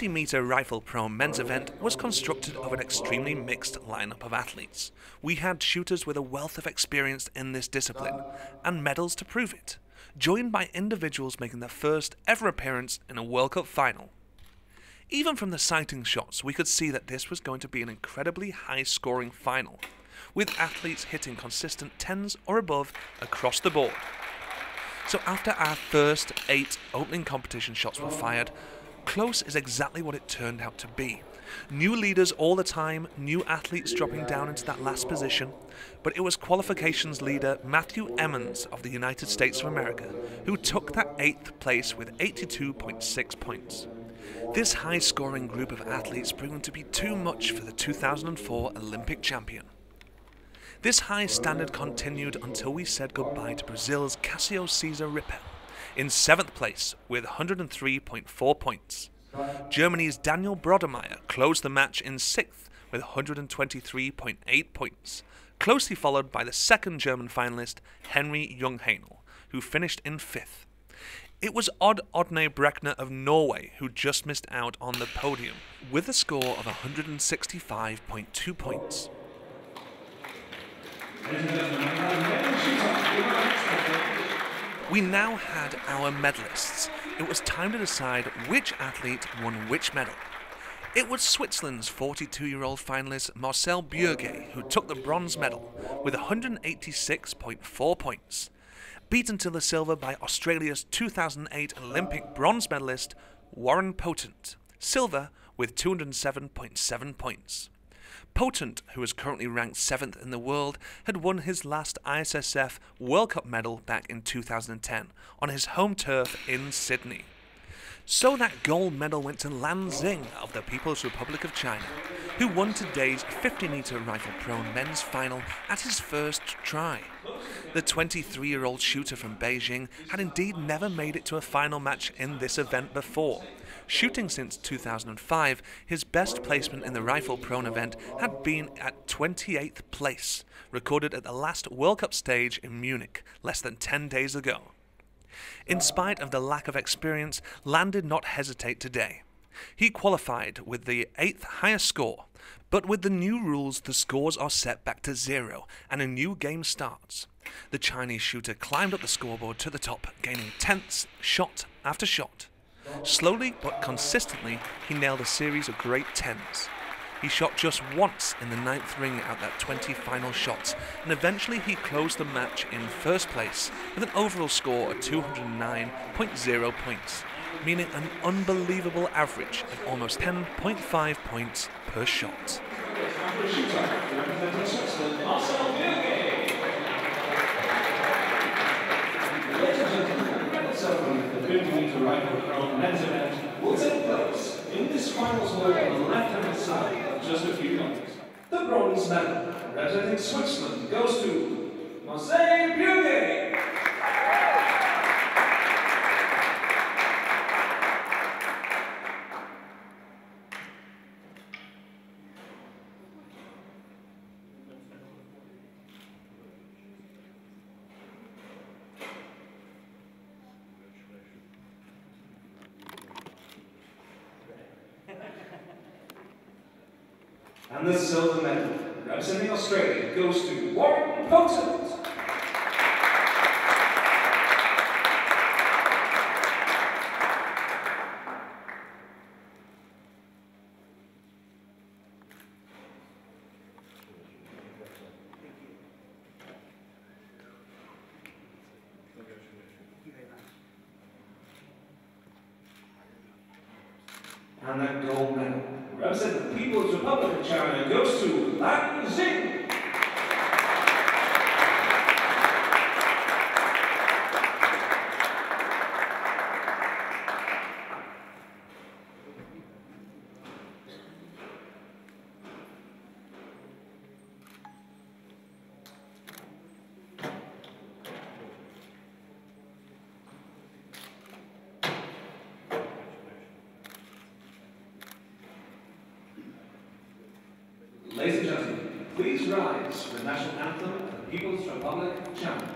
50-meter rifle pro men's event was constructed of an extremely mixed lineup of athletes. We had shooters with a wealth of experience in this discipline, and medals to prove it, joined by individuals making their first ever appearance in a World Cup final. Even from the sighting shots, we could see that this was going to be an incredibly high-scoring final, with athletes hitting consistent 10s or above across the board. So after our first 8 opening competition shots were fired, close is exactly what it turned out to be. New leaders all the time, new athletes dropping down into that last position, but it was qualifications leader Matthew Emmons of the United States of America who took that 8th place with 82.6 points. This high-scoring group of athletes proved to be too much for the 2004 Olympic champion. This high standard continued until we said goodbye to Brazil's Cassio Cesar Rippel in 7th place with 103.4 points. Germany's Daniel Brodemeyer closed the match in 6th with 123.8 points, closely followed by the second German finalist Henry Jungheinl, who finished in 5th. It was Odd Odne Breckner of Norway who just missed out on the podium with a score of 165.2 points. We now had our medalists. It was time to decide which athlete won which medal. It was Switzerland's 42-year-old finalist Marcel Bürgi who took the bronze medal with 186.4 points, beaten to the silver by Australia's 2008 Olympic bronze medalist Warren Potent, silver with 207.7 points. Potent, who is currently ranked 7th in the world, had won his last ISSF World Cup medal back in 2010 on his home turf in Sydney. So that gold medal went to Lan Xing of the People's Republic of China, who won today's 50-meter rifle pro men's final at his first try. The 23-year-old shooter from Beijing had indeed never made it to a final match in this event before. Shooting since 2005, his best placement in the rifle prone event had been at 28th place, recorded at the last World Cup stage in Munich less than 10 days ago. In spite of the lack of experience, Lan did not hesitate today. He qualified with the 8th highest score, but with the new rules the scores are set back to 0 and a new game starts. The Chinese shooter climbed up the scoreboard to the top, gaining 10ths shot after shot. Slowly but consistently, he nailed a series of great 10s. He shot just once in the 9th ring out that 20 final shots, and eventually he closed the match in first place with an overall score of 209.0 points, meaning an unbelievable average of almost 10.5 points per shot. The 50-meter rifle pro men's event will take place in this finals mode on the left-hand side, just a few moments. The bronze medal, representing Switzerland, goes to Marcel Bürgi. And the silver medal, representing Australia, goes to Warren Potent. And that gold medal, representing the People's Republic of China, goes to Lan Xing. Ladies and gentlemen, please rise for the national anthem of the People's Republic of China.